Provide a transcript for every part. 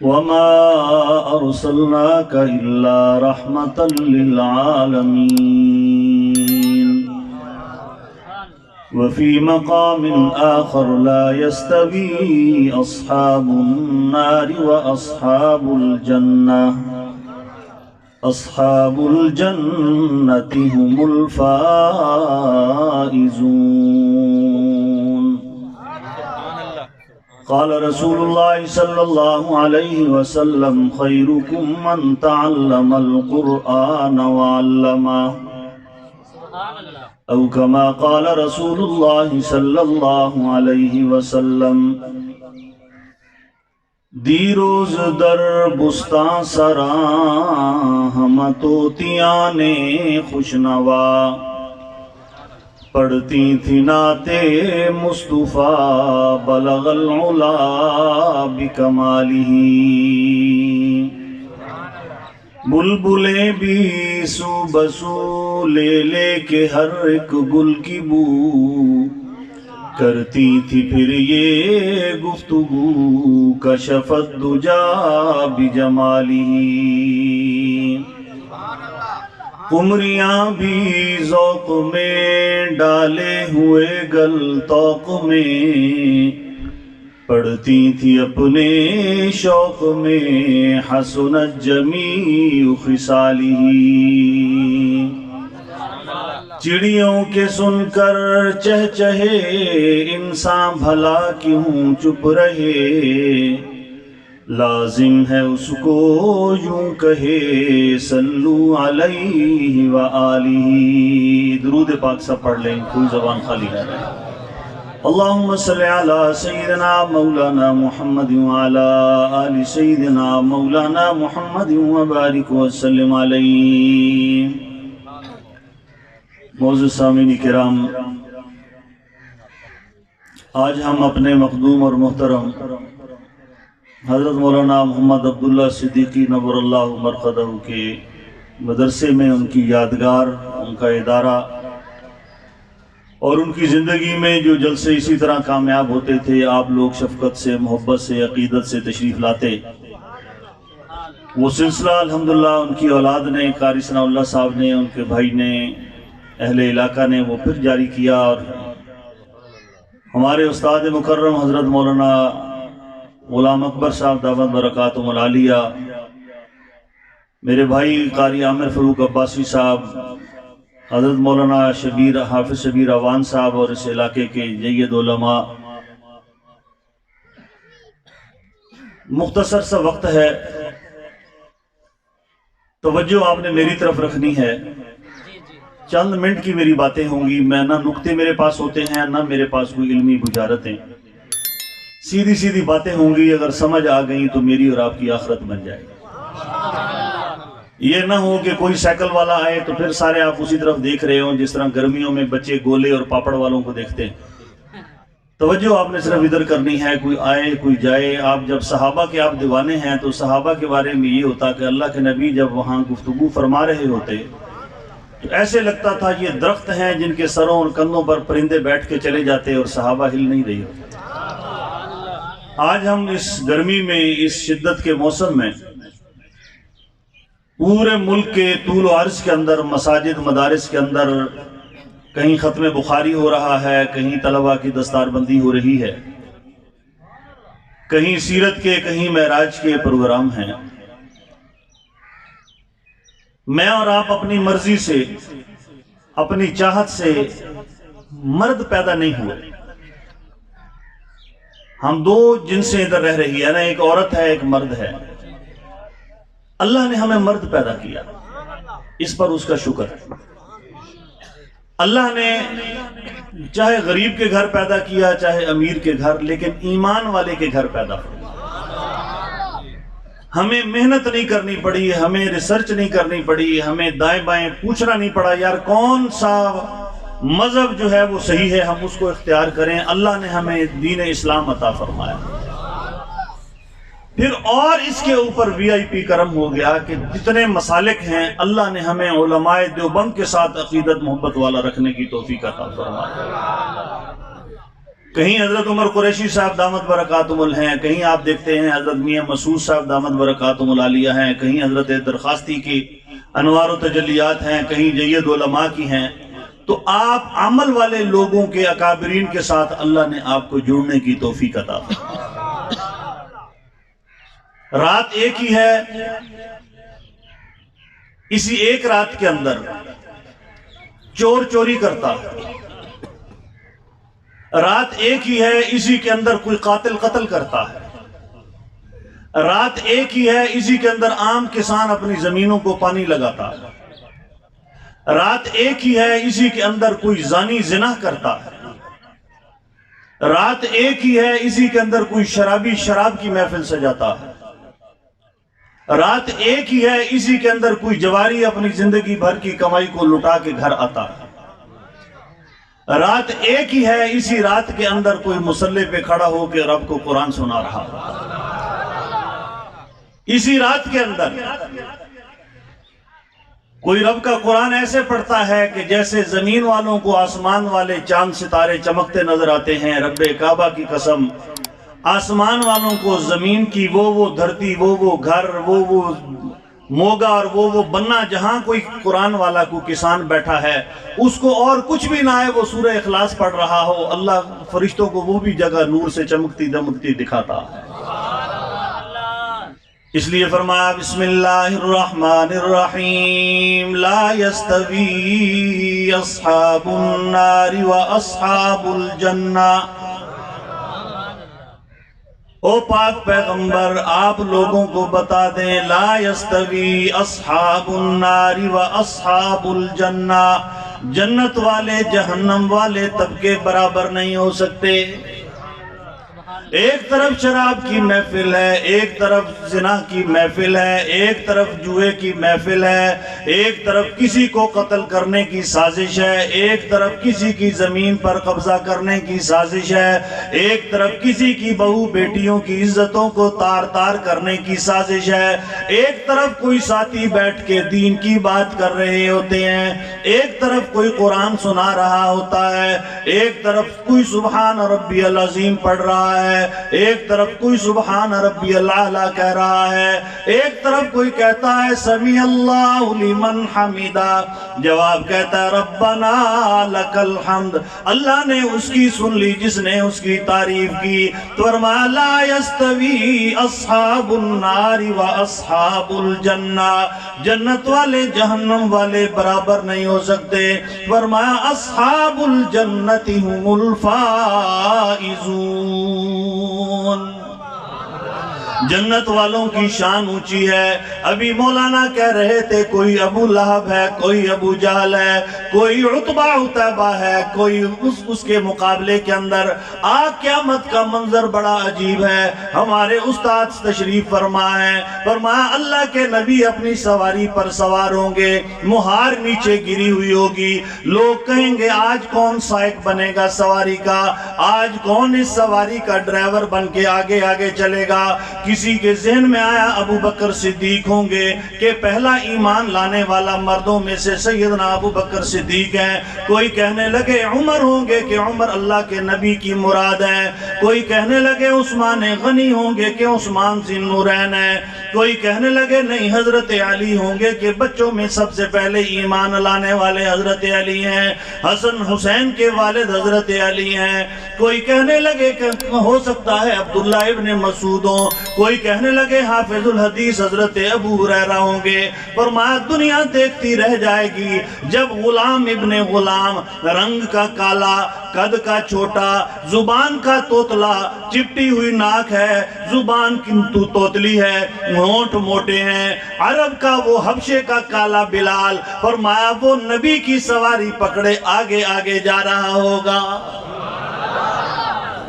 وما أرسلناك إلا رحمة للعالمين. وفي مقام آخر لا يستوي أصحاب النار وأصحاب الجنة أصحاب الجنة هم الفائزون. قال رسول الله صلى الله عليه وسلم خيركم من تعلم القرآن وعلمه او كما قال رسول الله صلى الله عليه وسلم. دی روز در بستان سراں ہم طوطیاں نے خوشنوا پڑھتی تھی نعت مصطفیٰ بلغ العلا بکمالہ. بلبلیں بھی سو بسو لے لے کے ہر ایک گل کی بو کرتی تھی پھر یہ گفتگو کشف الدجا بجمالہ. قمریاں بھی ذوق میں ڈالے ہوئے گل توق میں پڑھتی تھی اپنے شوق میں حسنت جمیع خصالہ. چڑیوں کے سن کر چہچہے انسان بھلا کیوں چپ رہے لازم ہے اس کو یوں کہے صلو علیہ وآلہ. درود پاک سب پڑھ لیں کوئی زبان خالی نہ رہے. اللہم صلی علی سیدنا مولانا محمد وعلی آل سیدنا مولانا محمد وبارک وسلم علیہ. معزز سامعین کرام، آج ہم اپنے مقدوم اور محترم حضرت مولانا محمد عبداللہ صدیقی نور اللہ مرقدہ کے مدرسے میں ان کی یادگار، ان کا ادارہ اور ان کی زندگی میں جو جلسے اسی طرح کامیاب ہوتے تھے، آپ لوگ شفقت سے، محبت سے، عقیدت سے تشریف لاتے، وہ سلسلہ الحمدللہ ان کی اولاد نے، قاری ثناء اللہ صاحب نے، ان کے بھائی نے، اہل علاقہ نے وہ پھر جاری کیا. اور ہمارے استاد مکرم حضرت مولانا غلام اکبر صاحب دامت برکاتہم العالیہ، میرے بھائی قاری عامر فاروق عباسی صاحب، حضرت مولانا حافظ شبیر اوان صاحب اور اس علاقے کے جید علماء. مختصر سا وقت ہے، توجہ آپ نے میری طرف رکھنی ہے. چند منٹ کی میری باتیں ہوں گی. میں نہ نکتے میرے پاس ہوتے ہیں، نہ میرے پاس کوئی علمی بجارتیں. سیدھی سیدھی باتیں ہوں گی. اگر سمجھ آ گئیں تو میری اور آپ کی آخرت بن جائے گی. یہ نہ ہو کہ کوئی سائیکل والا آئے تو پھر سارے آپ اسی طرف دیکھ رہے ہوں، جس طرح گرمیوں میں بچے گولے اور پاپڑ والوں کو دیکھتے ہیں. توجہ آپ نے صرف ادھر کرنی ہے. کوئی آئے کوئی جائے. آپ جب صحابہ کے آپ دیوانے ہیں تو صحابہ کے بارے میں یہ ہوتا کہ اللہ کے نبی جب وہاں گفتگو فرما رہے ہوتے تو ایسے لگتا تھا یہ درخت ہیں جن کے سروں اور کندھوں پر پرندے بیٹھ کے چلے جاتے اور صحابہ ہل نہیں رہے ہوتے. آج ہم اس گرمی میں، اس شدت کے موسم میں، پورے ملک کے طول و عرض کے اندر، مساجد مدارس کے اندر کہیں ختم بخاری ہو رہا ہے، کہیں طلبہ کی دستار بندی ہو رہی ہے، کہیں سیرت کے، کہیں معراج کے پروگرام ہیں. میں اور آپ اپنی مرضی سے، اپنی چاہت سے مرد پیدا نہیں ہوئے. ہم دو جنسیں ادھر رہ رہی ہے نا، ایک عورت ہے ایک مرد ہے. اللہ نے ہمیں مرد پیدا کیا، اس پر اس کا شکر ہے. اللہ نے چاہے غریب کے گھر پیدا کیا، چاہے امیر کے گھر، لیکن ایمان والے کے گھر پیدا کیا. ہمیں محنت نہیں کرنی پڑی، ہمیں ریسرچ نہیں کرنی پڑی، ہمیں دائیں بائیں پوچھنا نہیں پڑا یار کون سا مذہب جو ہے وہ صحیح ہے، ہم اس کو اختیار کریں. اللہ نے ہمیں دین اسلام عطا فرمایا. پھر اور اس کے اوپر وی آئی پی کرم ہو گیا کہ جتنے مسالک ہیں اللہ نے ہمیں علماء دیوبند کے ساتھ عقیدت محبت والا رکھنے کی توفیق عطا فرمایا. کہیں حضرت عمر قریشی صاحب دامت برکاتہم ہیں، کہیں آپ دیکھتے ہیں حضرت میاں مسعود صاحب دامت برکاتہم العالیہ ہیں، کہیں حضرت درخواستی کی انوار و تجلیات ہیں، کہیں جید علماء کی ہیں. تو آپ عمل والے لوگوں کے اکابرین کے ساتھ اللہ نے آپ کو جڑنے کی توفیق عطا فرمائی. رات ایک ہی ہے، اسی ایک رات کے اندر چور چوری کرتا ہے. رات ایک ہی ہے، اسی کے اندر کوئی قاتل قتل کرتا ہے. رات ایک ہی ہے، اسی کے اندر عام کسان اپنی زمینوں کو پانی لگاتا ہے. رات ایک ہی ہے، اسی کے اندر کوئی زانی زنا کرتا ہے. رات ایک ہی ہے، اسی کے اندر کوئی شرابی شراب کی محفل سجاتا ہے. رات ایک ہی ہے، اسی کے اندر کوئی جواری اپنی زندگی بھر کی کمائی کو لٹا کے گھر آتا ہے. رات ایک ہی ہے، اسی رات کے اندر کوئی مصلی پہ کھڑا ہو کے رب کو قرآن سنا رہا ہے. اسی رات کے اندر کوئی رب کا قرآن ایسے پڑھتا ہے کہ جیسے زمین والوں کو آسمان والے چاند ستارے چمکتے نظر آتے ہیں. رب کعبہ کی قسم، آسمان والوں کو زمین کی وہ دھرتی، وہ گھر، وہ موگا اور وہ بننا جہاں کوئی قرآن والا کو کسان بیٹھا ہے، اس کو اور کچھ بھی نہ آئے، وہ سورہ اخلاص پڑھ رہا ہو، اللہ فرشتوں کو وہ بھی جگہ نور سے چمکتی دمکتی دکھاتا ہے. اس لیے فرمایا بسم اللہ الرحمن الرحیم لا یستوی اصحاب النار و اصحاب الجنہ. او پاک پیغمبر، آپ لوگوں کو بتا دیں لا یستوی اصحاب النار و اصحاب الجنہ، جنت والے جہنم والے طبقے برابر نہیں ہو سکتے. ایک طرف شراب کی محفل ہے، ایک طرف زنا کی محفل ہے، ایک طرف جوئے کی محفل ہے، ایک طرف کسی کو قتل کرنے کی سازش ہے، ایک طرف کسی کی زمین پر قبضہ کرنے کی سازش ہے، ایک طرف کسی کی بہو بیٹیوں کی عزتوں کو تار تار کرنے کی سازش ہے، ایک طرف کوئی ساتھی بیٹھ کے دین کی بات کر رہے ہوتے ہیں، ایک طرف کوئی قرآن سنا رہا ہوتا ہے، ایک طرف کوئی سبحان ربی العظیم پڑھ رہا ہے، ایک طرف کوئی سبحان ربی العالی کہہ رہا ہے، ایک طرف کوئی کہتا ہے سمیع اللہ لمن حمیدہ، جواب کہتا ہے ربنا لک الحمد. اللہ نے اس کی سن لی جس نے اس کی تعریف کی. تو فرمایا لا یستوی اصحاب النار و اصحاب الجنہ، جنت والے جہنم والے برابر نہیں ہو سکتے. فرمایا اصحاب الجنت هم الفائزون، جنت والوں کی شان اونچی ہے. ابھی مولانا کہہ رہے تھے کوئی ابو لہب ہے، کوئی ابو جہل ہے، کوئی عتبہ عتیبہ ہے، کوئی اس کے مقابلے کے اندر قیامت کا منظر بڑا عجیب ہے. ہمارے استاد تشریف فرما ہے، فرمایا اللہ کے نبی اپنی سواری پر سوار ہوں گے، مہار نیچے گری ہوئی ہوگی، لوگ کہیں گے آج کون سائق بنے گا سواری کا، آج کون اس سواری کا ڈرائیور بن کے آگے آگے چلے گا. کسی کے ذہن میں آیا ابو بکر صدیق ہوں گے کہ پہلا ایمان لانے والا مردوں میں سے سیدنا ابو بکر صدیق ہیں. کوئی کہنے لگے عمر ہوں گے کہ عمر اللہ کے نبی کی مراد ہے. کوئی کہنے لگے عثمان غنی ہوں گے کہ عثمان ذی النورین ہے. کوئی کہنے لگے نہیں حضرت علی ہوں گے کہ بچوں میں سب سے پہلے ایمان لانے والے حضرت علی ہیں، حسن حسین کے والد حضرت علی ہیں. کوئی کہنے لگے کہ ہو سکتا ہے عبداللہ ابن مسعود ہوں. کوئی کہنے لگے حافظ الحدیث حضرت ابو ہریرہ ہوں گے. فرمایا دنیا دیکھتی رہ جائے گی جب غلام ابن غلام، رنگ کا کالا، قد کا چھوٹا، زبان کا توتلا، چپٹی ہوئی ناک ہے، زبان کنتو توتلی ہے، ہونٹ موٹے ہیں، عرب کا وہ حبشے کا کالا بلال، فرمایا وہ نبی کی سواری پکڑے آگے آگے جا رہا ہوگا.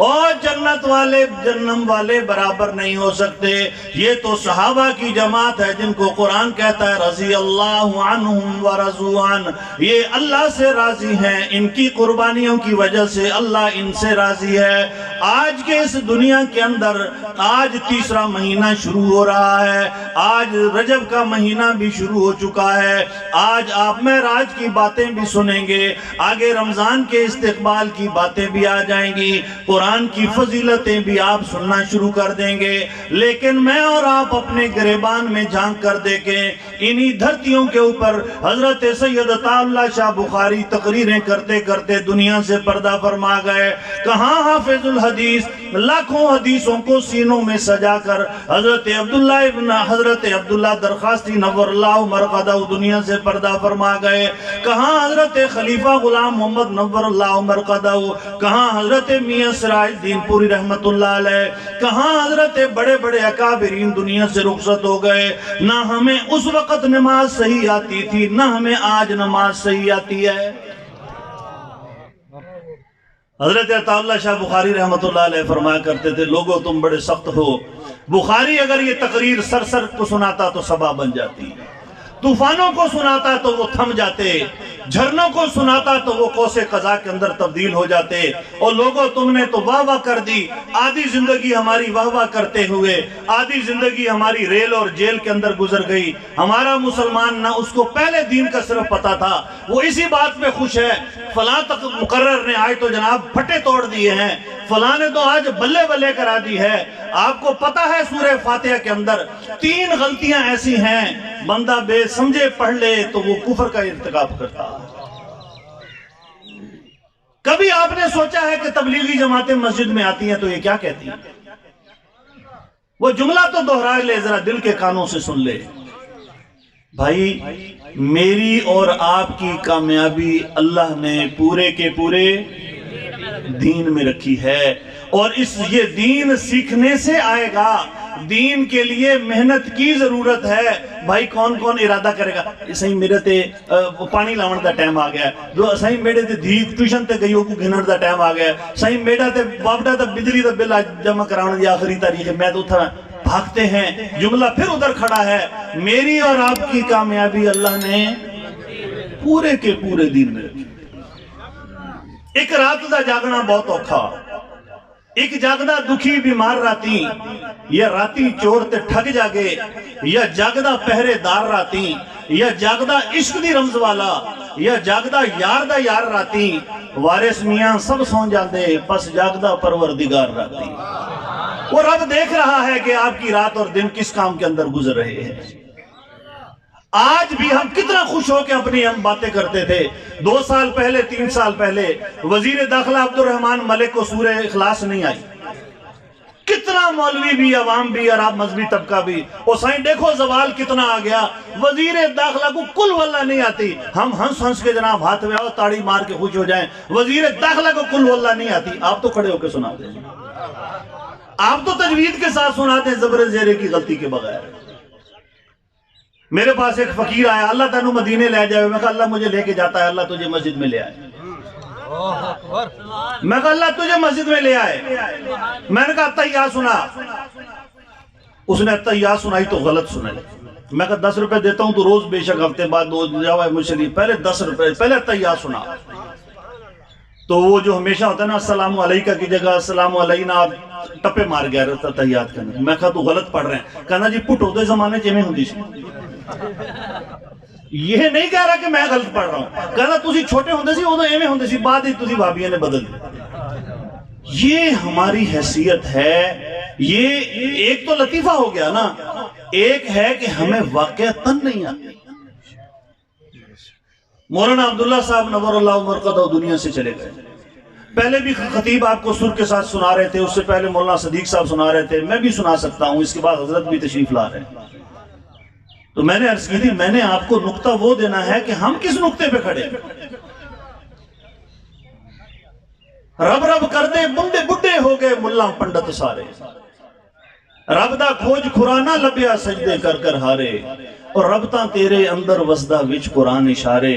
اور جنت والے جہنم والے برابر نہیں ہو سکتے. یہ تو صحابہ کی جماعت ہے جن کو قرآن کہتا ہے رضی اللہ عنہم ورضوا عنہ، یہ اللہ سے راضی ہیں، ان کی قربانیوں کی وجہ سے اللہ ان سے راضی ہے. آج کے اس دنیا کے اندر آج تیسرا مہینہ شروع ہو رہا ہے، آج رجب کا مہینہ بھی شروع ہو چکا ہے، آج آپ معراج کی باتیں بھی سنیں گے، آگے رمضان کے استقبال کی باتیں بھی آ جائیں گی، قرآن کی فضیلتیں بھی آپ سننا شروع کر دیں گے، لیکن میں اور آپ اپنے گریبان میں جھانک کر دیکھیں، انہی دھرتیوں کے اوپر حضرت سید عطا اللہ شاہ بخاری تقریریں کرتے کرتے دنیا سے پردہ فرما گئے۔ کہاں حافظ الحدیث لاکھوں حدیثوں کو سینوں میں سجا کر حضرت عبداللہ درخواستی نور اللہ مرقدہ دنیا سے پردہ فرما گئے، کہاں حضرت خلیفہ غلام محمد نور اللہ مرقدہ، کہاں حضرت میاں سراج الدین پوری رحمت اللہ علیہ، کہاں حضرت بڑے بڑے اکابرین دنیا سے رخصت ہو گئے۔ نہ ہمیں اس وقت نماز صحیح آتی تھی، نہ ہمیں آج نماز صحیح آتی ہے۔ حضرت عطا اللہ شاہ بخاری رحمت اللہ علیہ فرمایا کرتے تھے، لوگو تم بڑے سخت ہو، بخاری اگر یہ تقریر سر کو سناتا تو صبا بن جاتی، طوفانوں کو سناتا تو وہ تھم جاتے، جھرنوں کو سناتا تو وہ قوس قزح کے اندر تبدیل ہو جاتے، اور لوگوں تم نے تو واہ واہ کر دی، آدھی زندگی ہماری واہ واہ کرتے ہوئے، آدھی زندگی ہماری ریل اور جیل کے اندر گزر گئی۔ ہمارا مسلمان نہ اس کو پہلے دین کا صرف پتا تھا، وہ اسی بات میں خوش ہے، فلاں تک مقرر نے آج تو جناب پھٹے توڑ دیے ہیں، فلاں نے تو آج بلے بلے کرا دی ہے۔ آپ کو پتا ہے سورہ فاتحہ کے اندر 3 غلطیاں ایسی ہیں بندہ بے سمجھے پڑھ لے تو وہ کفر کا ارتکاب کرتا ہے۔ کبھی آپ نے سوچا ہے کہ تبلیغی جماعتیں مسجد میں آتی ہیں تو یہ کیا کہتی ہیں؟ وہ جملہ تو دہرا لے، ذرا دل کے کانوں سے سن لے۔ بھائی میری اور آپ کی کامیابی اللہ نے پورے کے پورے دین میں رکھی ہے، اور یہ دین سیکھنے سے آئے گا، دین کے لیے محنت کی ضرورت ہے۔ بھائی کون کون ارادہ کرے گا صحیح میرے تے پانی لاؤن دا ٹائم آ گیا، جو صحیح میرے تے دھی ٹیوشن تے گئی کو گھنڑ دا ٹائم آ گیا، صحیح میرا تے بابڑا تا بجلی دا بل جمع کراؤن دی آخری تاریخ ہے، میں تو تھا بھاگتے ہیں، جملہ پھر ادھر کھڑا ہے۔ میری اور آپ کی کامیابی اللہ نے پورے کے پورے دین میں رکھی۔ ایک رات دا جاگنا بہت اوکھا، ایک جاگدا دکھی بیمار راتی، یا راتی چور تے ٹھگ جاگے، یا جاگدا پہرے دار راتی، یا جاگدا عشق دی رمز والا، یا جاگدا یار دا یار راتی، وارث میاں سب سون جاندے پس جاگدا پروردگار راتی۔ وہ رب دیکھ رہا ہے کہ آپ کی رات اور دن کس کام کے اندر گزر رہے ہیں۔ آج بھی ہم کتنا خوش ہو کے اپنی ہم باتیں کرتے تھے۔ 2 سال پہلے 3 سال پہلے وزیر داخلہ عبد الرحمن ملک کو سورہ اخلاص نہیں آئی، کتنا مولوی بھی عوام بھی اور آپ مذہبی طبقہ بھی، اور سائن دیکھو زوال کتنا آ گیا، وزیر داخلہ کو کل واللہ نہیں آتی، ہم ہنس ہنس کے جناب ہاتھ میں آؤ تاڑی مار کے خوش ہو جائیں، وزیر داخلہ کو کل واللہ نہیں آتی، آپ تو کھڑے ہو کے سنا دیں، آپ تو تجوید کے ساتھ سناتے ہیں زبر زیرے کی غلطی کے بغیر۔ میرے پاس ایک فقیر آیا، اللہ تینوں مدینے لے جائے، میں کہا اللہ مجھے لے کے جاتا ہے، اللہ تجھے مسجد میں لے آئے، میں کہا اللہ تجھے مسجد میں لے آئے، میں نے کہا اتحیات سنا، اس نے اتحیات سنائی تو غلط سنائی، میں کہا 10 روپے دیتا ہوں تو روز بے شک ہفتے بعد 2 جاوائے مجھ سے لیے، پہلے 10 روپے پہلے اتحیات سنا، تو وہ جو ہمیشہ ہوتا ہے نا السلام علیکہ کی جگہ السلام علینا ٹپے مار گیا رہتا اتحیات کرنے، میں کہا تو غلط پڑھ رہے ہیں، کہنا جی پٹ ہوتے زمانے چیمیں ہوندی سی، یہ نہیں کہہ رہا کہ میں غلط پڑھ رہا ہوں، کہنا تسی چھوٹے ہوندے سی وہ ایویں ہوندے سی، بعد ہی تسی بھابیاں نے بدل دی۔ یہ ہماری حیثیت ہے، یہ ایک تو لطیفہ ہو گیا نا، ایک ہے کہ ہمیں واقعتاً نہیں آتی۔ مولانا عبداللہ صاحب نور اللہ مرقدہ دنیا سے چلے گئے، پہلے بھی خطیب آپ کو سر کے ساتھ سنا رہے تھے، اس سے پہلے مولانا صدیق صاحب سنا رہے تھے، میں بھی سنا سکتا ہوں، اس کے بعد حضرت بھی تشریف لا رہے ہیں۔ تو میں نے عرض کی تھی میں نے آپ کو نقطہ وہ دینا ہے کہ ہم کس نقطے پہ کھڑے، رب رب کر دے بندے بڈھے ہو گئے ملا پنڈت سارے، رب دا کھوج کھرانا لبیا سجدے کر کر ہارے، اور رب تاں تیرے اندر وسدہ وچ قرآن اشارے،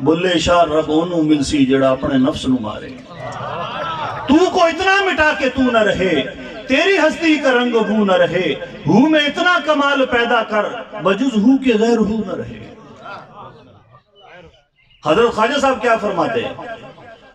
بلے شاہ رب اونوں ملسی جڑا اپنے نفس نو مارے، تو کو اتنا مٹا کے تو نہ رہے، تیری ہستی کا رنگ بو نہ رہے، ہو میں اتنا کمال پیدا کر بجز ہو کے غیر ہو نہ رہے۔ حضرت خواجہ صاحب کیا فرماتے ہیں؟